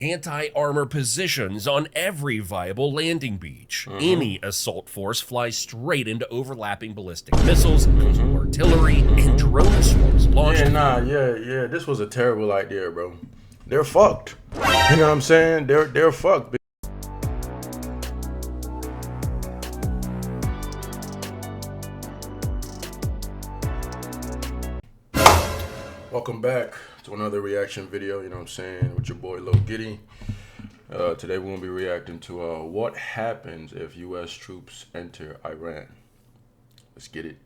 anti-armor positions on every viable landing beach. Any assault force flies straight into overlapping ballistic missiles, coastal artillery, and drone swarms launched. Yeah. This was a terrible idea, bro. They're fucked. You know what I'm saying? They're fucked. Welcome back to another reaction video, you know what I'm saying, with your boy Lil Giddy. Today we're going to be reacting to what happens if U.S. troops enter Iran. Let's get it.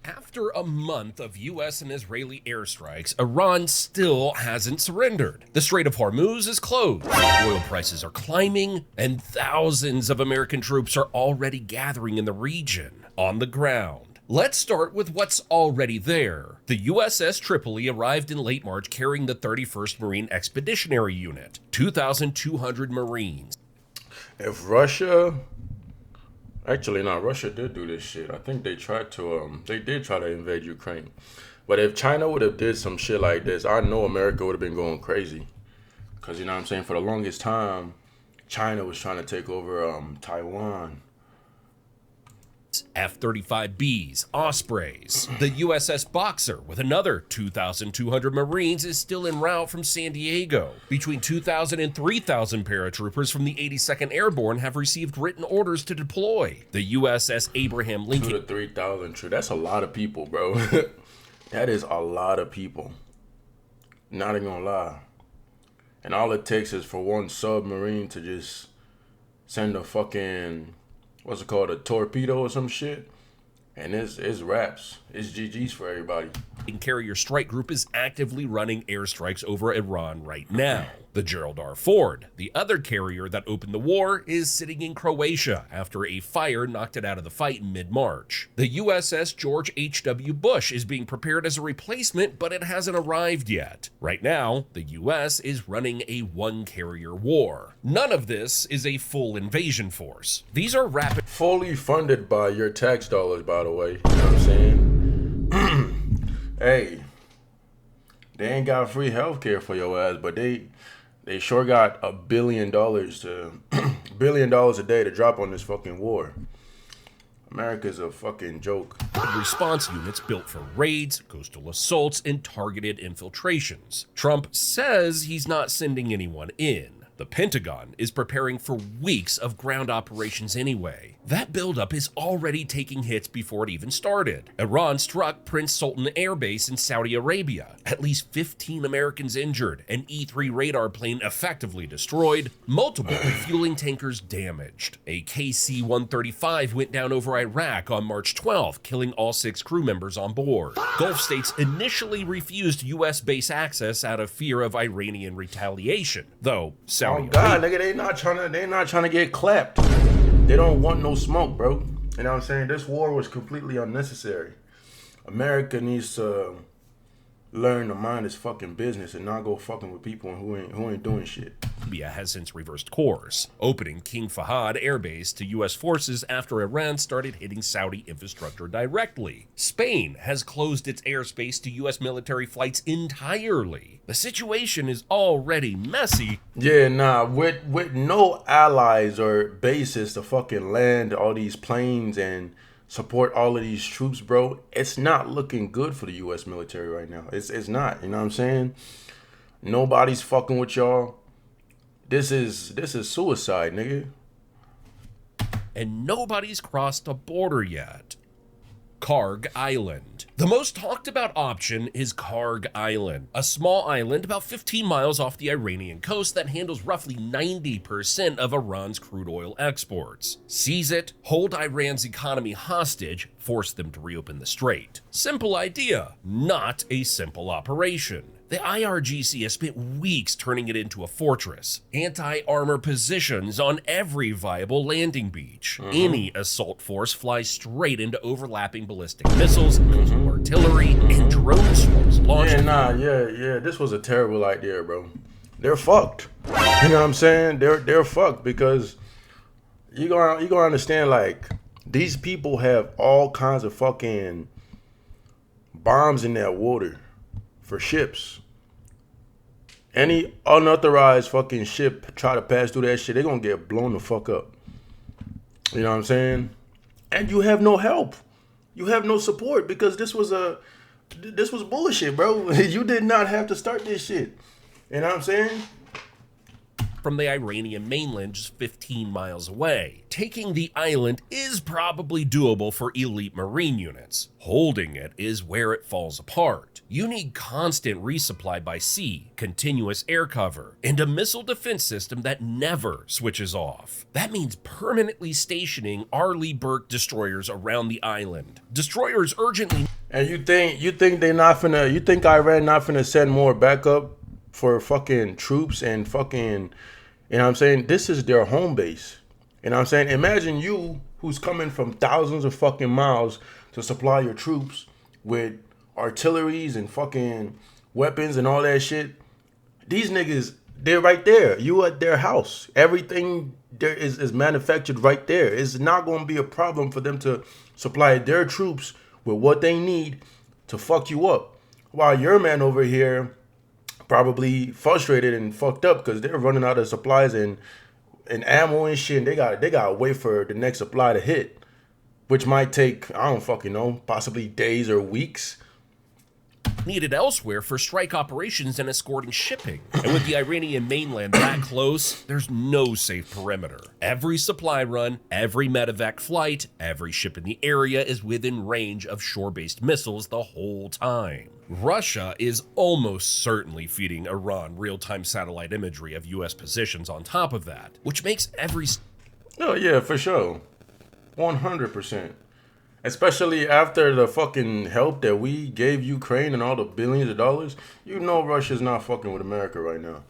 After a month of U.S. and Israeli airstrikes, Iran still hasn't surrendered. The Strait of Hormuz is closed, oil prices are climbing, and thousands of American troops are already gathering in the region, on the ground. Let's start with what's already there. The USS Tripoli arrived in late March carrying the 31st Marine Expeditionary Unit, 2,200 Marines. If Russia... Actually, no, Russia did do this shit. I think they tried to, they did try to invade Ukraine. But if China would have did some shit like this, I know America would have been going crazy. Because, you know what I'm saying, for the longest time, China was trying to take over Taiwan. F-35Bs, Ospreys. The USS Boxer, with another 2,200 Marines, is still en route from San Diego. Between 2,000 and 3,000 paratroopers from the 82nd Airborne have received written orders to deploy. The USS Abraham Lincoln... 2 to 3,000, true. That's a lot of people, bro. That is a lot of people. Not even gonna lie. And all it takes is for one submarine to just send a fucking... what's it called, a torpedo or some shit, and it's wraps. It's GG's for everybody. Carrier Strike Group is actively running airstrikes over Iran right now. The Gerald R. Ford, the other carrier that opened the war, is sitting in Croatia after a fire knocked it out of the fight in mid-March. The USS George H.W. Bush is being prepared as a replacement, but it hasn't arrived yet. Right now, the US is running a one-carrier war. None of this is a full invasion force. These are rapid... fully funded by your tax dollars, by the way. You know what I'm saying? Hey, they ain't got free healthcare for your ass, but they sure got $1 billion $1 billion a day to drop on this fucking war. America's a fucking joke. Response units built for raids, coastal assaults, and targeted infiltrations. Trump says he's not sending anyone in. The Pentagon is preparing for weeks of ground operations anyway. That buildup is already taking hits before it even started. Iran struck Prince Sultan Air Base in Saudi Arabia. At least 15 Americans injured, an E-3 radar plane effectively destroyed, multiple refueling tankers damaged. A KC-135 went down over Iraq on March 12th, killing all 6 crew members on board. Gulf states initially refused U.S. base access out of fear of Iranian retaliation, though Saudi Oh God, nigga, they not trying to get clapped. They don't want no smoke, bro. You know what I'm saying? This war was completely unnecessary. America needs to learn to mind its fucking business and not go fucking with people who ain't doing shit. Libya has since reversed course, opening King Fahd Air Base to U.S. forces after Iran started hitting Saudi infrastructure directly. Spain has closed its airspace to U.S. military flights entirely. The situation is already messy. Yeah, nah, with no allies or bases to fucking land all these planes and support all of these troops, bro, it's not looking good for the U.S. military right now. It's not, you know what I'm saying? Nobody's fucking with y'all. This is suicide, nigga. And nobody's crossed a border yet. Karg Island. The most talked about option is Karg Island, a small island about 15 miles off the Iranian coast that handles roughly 90% of Iran's crude oil exports. Seize it, hold Iran's economy hostage, force them to reopen the strait. Simple idea, not a simple operation. The IRGC has spent weeks turning it into a fortress. Anti-armor positions on every viable landing beach. Any assault force flies straight into overlapping ballistic missiles, coastal artillery, and drone swarms launched. Yeah. This was a terrible idea, bro. They're fucked. You know what I'm saying? They're fucked because you gonna understand, like, these people have all kinds of fucking bombs in that water for ships. Any unauthorized fucking ship try to pass through that shit, they gonna get blown the fuck up. You know what I'm saying? And you have no help. You have no support because this was bullshit, bro. You did not have to start this shit. You know what I'm saying? From the Iranian mainland just 15 miles away. Taking the island is probably doable for elite marine units. Holding it is where it falls apart. You need constant resupply by sea, continuous air cover, and a missile defense system that never switches off. That means permanently stationing Arleigh Burke destroyers around the island. Destroyers urgently. And you think they're not finna, you think Iran not finna send more backup for fucking troops and fucking, you know what I'm saying? This is their home base. You know what I'm saying? Imagine you who's coming from thousands of fucking miles to supply your troops with artilleries and fucking weapons and all that shit. These niggas, they're right there. You at their house. Everything there is manufactured right there. It's not going to be a problem for them to supply their troops with what they need to fuck you up. While your man over here probably frustrated and fucked up because they're running out of supplies and ammo and shit. And they got to wait for the next supply to hit, which might take, I don't fucking know, possibly days or weeks. Needed elsewhere for strike operations and escorting shipping. And with the Iranian mainland that close, there's no safe perimeter. Every supply run, every medevac flight, every ship in the area is within range of shore-based missiles the whole time. Russia is almost certainly feeding Iran real-time satellite imagery of US positions on top of that, which makes every... Oh yeah, for sure. 100%. Especially after the fucking help that we gave Ukraine and all the billions of dollars, you know Russia's not fucking with America right now.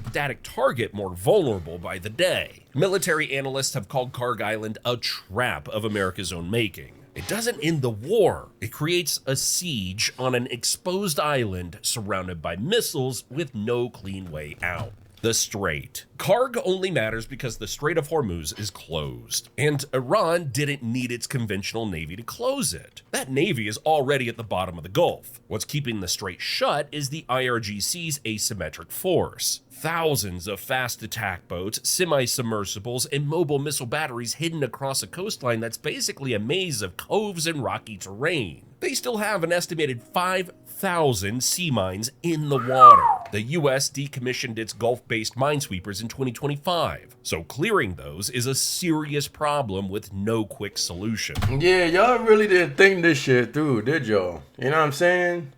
Static target more vulnerable by the day. Military analysts have called Karg Island a trap of America's own making. It doesn't end the war. It creates a siege on an exposed island surrounded by missiles with no clean way out. The Strait. Karg only matters because the Strait of Hormuz is closed, and Iran didn't need its conventional navy to close it. That navy is already at the bottom of the Gulf. What's keeping the Strait shut is the IRGC's asymmetric force. Thousands of fast attack boats, semi-submersibles, and mobile missile batteries hidden across a coastline that's basically a maze of coves and rocky terrain. They still have an estimated 5,000 sea mines in the water. The US decommissioned its Gulf-based minesweepers in 2025, so clearing those is a serious problem with no quick solution. Yeah, y'all really didn't think this shit through, did y'all? You know what I'm saying?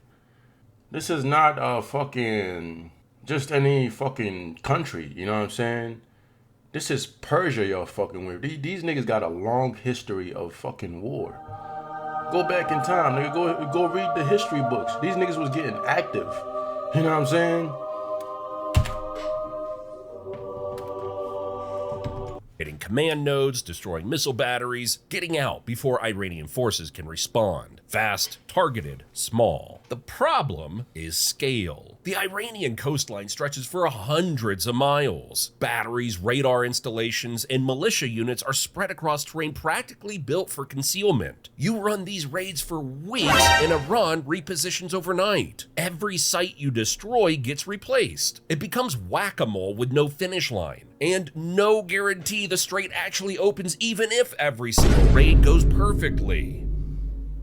This is not a fucking... just any fucking country, you know what I'm saying? This is Persia y'all fucking with. These niggas got a long history of fucking war. Go back in time, nigga. Go read the history books. These niggas was getting active. You know what I'm saying? Hitting command nodes, destroying missile batteries, getting out before Iranian forces can respond. Fast, targeted, small. The problem is scale. The Iranian coastline stretches for hundreds of miles. Batteries, radar installations, and militia units are spread across terrain practically built for concealment. You run these raids for weeks and Iran repositions overnight. Every site you destroy gets replaced. It becomes whack-a-mole with no finish line. And no guarantee the strait actually opens even if every single raid goes perfectly.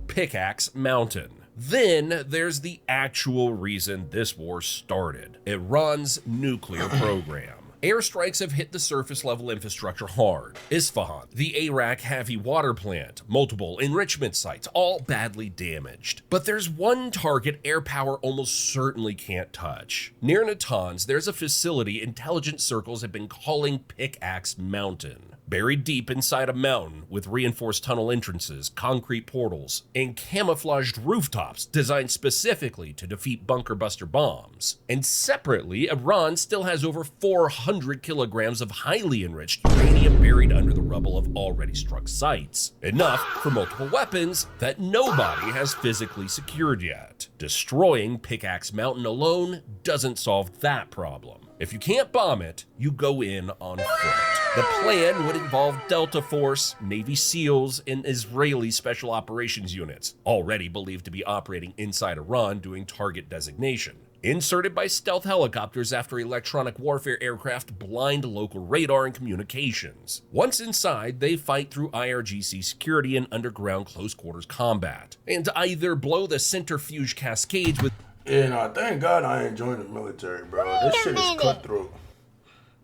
Pickaxe Mountain. Then there's the actual reason this war started: Iran's nuclear program. Airstrikes have hit the surface level infrastructure hard. Isfahan, the Arak heavy water plant, multiple enrichment sites, all badly damaged. But there's one target air power almost certainly can't touch. Near Natanz, there's a facility intelligence circles have been calling Pickaxe Mountain. Buried deep inside a mountain with reinforced tunnel entrances, concrete portals, and camouflaged rooftops designed specifically to defeat bunker buster bombs. And separately, Iran still has over 400 kilograms of highly enriched uranium buried under the rubble of already struck sites. Enough for multiple weapons that nobody has physically secured yet. Destroying Pickaxe Mountain alone doesn't solve that problem. If you can't bomb it, you go in on foot. The plan would involve Delta Force, Navy SEALs, and Israeli Special Operations units, already believed to be operating inside Iran doing target designation. inserted by stealth helicopters after electronic warfare aircraft blind local radar and communications. Once inside, they fight through IRGC security and underground close-quarters combat, and either blow the centrifuge cascades with— Yeah, no, thank God I ain't joined the military, bro. This shit is cutthroat.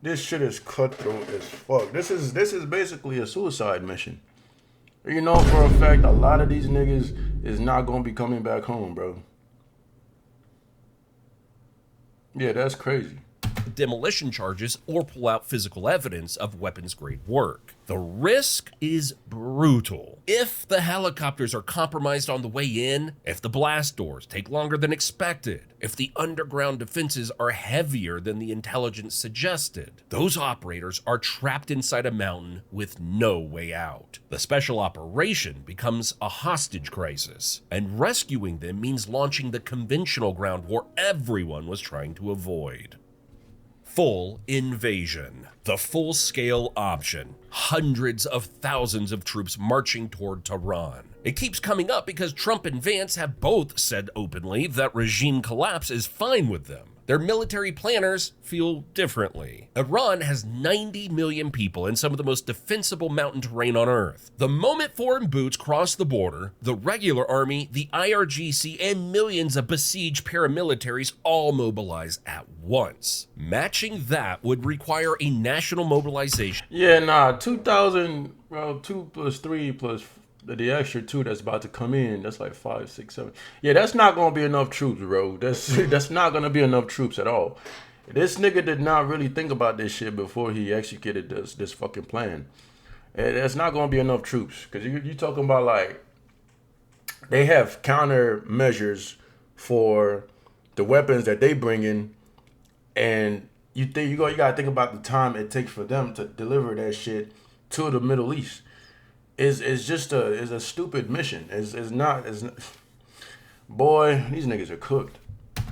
This shit is cutthroat as fuck. This is basically a suicide mission. You know for a fact a lot of these niggas is not gonna be coming back home, bro. Yeah, that's crazy. demolition charges or pull out physical evidence of weapons-grade work. The risk is brutal. If the helicopters are compromised on the way in, if the blast doors take longer than expected, if the underground defenses are heavier than the intelligence suggested, those operators are trapped inside a mountain with no way out. The special operation becomes a hostage crisis, and rescuing them means launching the conventional ground war everyone was trying to avoid. Full invasion, the full-scale option, hundreds of thousands of troops marching toward Tehran. It keeps coming up because Trump and Vance have both said openly that regime collapse is fine with them. Their military planners feel differently. Iran has 90 million people in some of the most defensible mountain terrain on Earth. The moment foreign boots cross the border, the regular army, the IRGC, and millions of besieged paramilitaries all mobilize at once. Matching that would require a national mobilization. Yeah, nah, 2,000, bro, 2 plus 3 plus the extra 2 that's about to come in, that's like 5, 6, 7. Yeah, that's not gonna be enough troops, bro. That's not gonna be enough troops at all. This nigga did not really think about this shit before he executed this fucking plan. That's not gonna be enough troops, because you talking about, like, they have countermeasures for the weapons that they bring in, and you gotta think about the time it takes for them to deliver that shit to the Middle East. It's just a stupid mission. It's not. Boy, these niggas are cooked.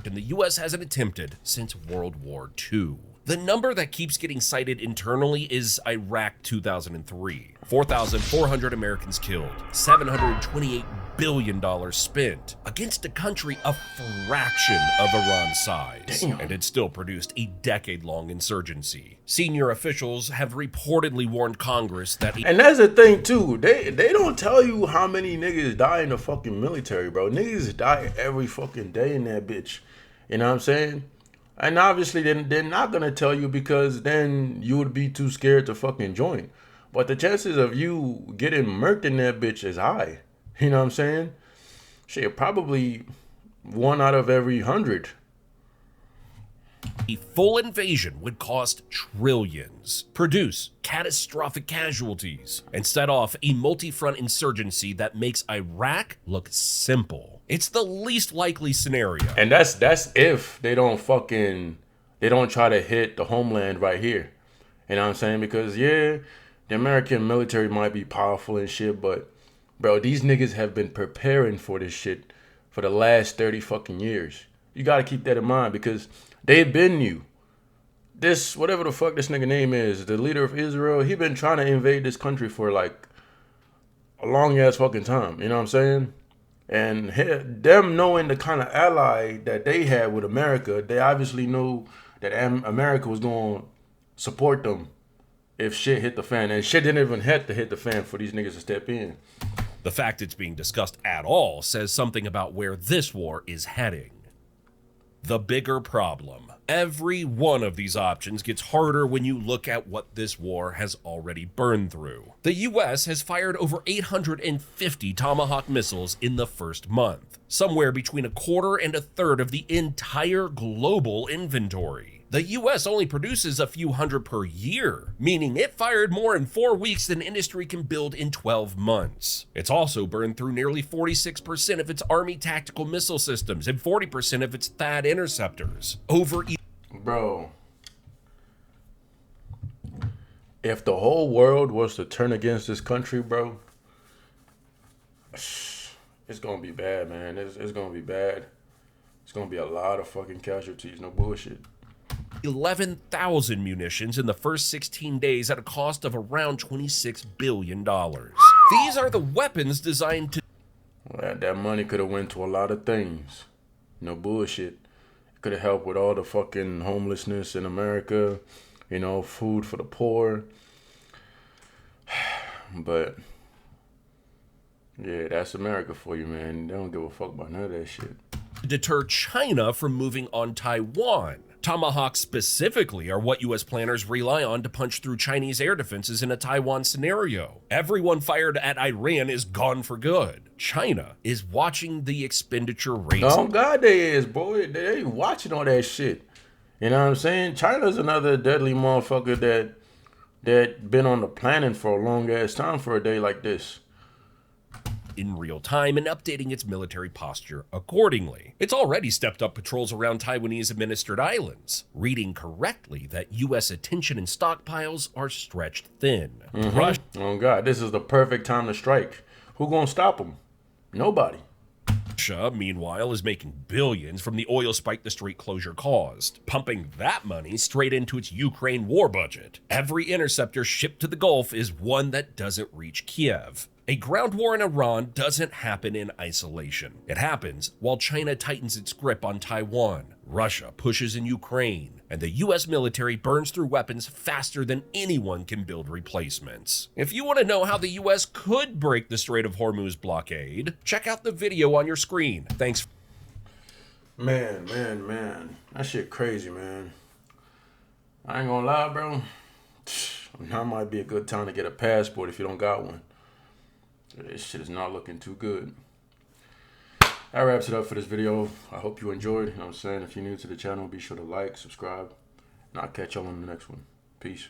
And the US hasn't attempted since World War II. The number that keeps getting cited internally is Iraq 2003. 4,400 Americans killed, $728 billion spent against a country a fraction of Iran's size. Damn. And it still produced a decade-long insurgency. Senior officials have reportedly warned Congress that— And that's the thing too. They don't tell you how many niggas die in the fucking military, bro. Niggas die every fucking day in that bitch. You know what I'm saying? And obviously they're not gonna tell you, because then you would be too scared to fucking join. But the chances of you getting murked in that bitch is high. You know what I'm saying? Shit, probably 1 out of every 100. a full invasion would cost trillions, produce catastrophic casualties, and set off a multi-front insurgency that makes Iraq look simple. It's the least likely scenario. And that's if they don't try to hit the homeland right here. You know what I'm saying? Because yeah, the American military might be powerful and shit, but bro, these niggas have been preparing for this shit for the last 30 fucking years. You gotta keep that in mind, because they've been new. This, whatever the fuck this nigga name is, the leader of Israel, he been trying to invade this country for like a long ass fucking time. You know what I'm saying? And them knowing the kind of ally that they had with America, they obviously knew that America was going to support them if shit hit the fan. And shit didn't even have to hit the fan for these niggas to step in. The fact it's being discussed at all says something about where this war is heading. The bigger problem. Every one of these options gets harder when you look at what this war has already burned through. The US has fired over 850 Tomahawk missiles in the first month, somewhere between a quarter and a third of the entire global inventory. The US only produces a few hundred per year, meaning it fired more in 4 weeks than industry can build in 12 months. It's also burned through nearly 46% of its Army tactical missile systems and 40% of its THAAD interceptors. Bro, if the whole world was to turn against this country, bro, it's gonna be bad, man. It's gonna be bad. It's gonna be a lot of fucking casualties, no bullshit. 11,000 munitions in the first 16 days at a cost of around $26 billion. These are the weapons designed to— Well, that money could have went to a lot of things. No bullshit. Could have helped with all the fucking homelessness in America, you know, food for the poor. But yeah, that's America for you, man. They don't give a fuck about none of that shit. Deter China from moving on Taiwan. Tomahawks specifically are what U.S. planners rely on to punch through Chinese air defenses in a Taiwan scenario. Everyone fired at Iran is gone for good. China is watching the expenditure rates. Oh God, they is, boy. They watching all that shit. You know what I'm saying? China's another deadly motherfucker that been on the planning for a long ass time for a day like this. In real time and updating its military posture accordingly. It's already stepped up patrols around Taiwanese-administered islands, reading correctly that U.S. attention and stockpiles are stretched thin. Russia, Oh God, this is the perfect time to strike. Who gonna stop them? Nobody. meanwhile, is making billions from the oil spike the strait closure caused, pumping that money straight into its Ukraine war budget. Every interceptor shipped to the Gulf is one that doesn't reach Kiev. A ground war in Iran doesn't happen in isolation. It happens while China tightens its grip on Taiwan, Russia pushes in Ukraine, and the US military burns through weapons faster than anyone can build replacements. If you want to know how the US could break the Strait of Hormuz blockade, check out the video on your screen. Thanks. Man. That shit crazy, man. I ain't gonna lie, bro. Now might be a good time to get a passport if you don't got one. This shit is not looking too good. That wraps it up for this video. I hope you enjoyed. You know what I'm saying? If you're new to the channel, be sure to like, subscribe, and I'll catch y'all on the next one. Peace.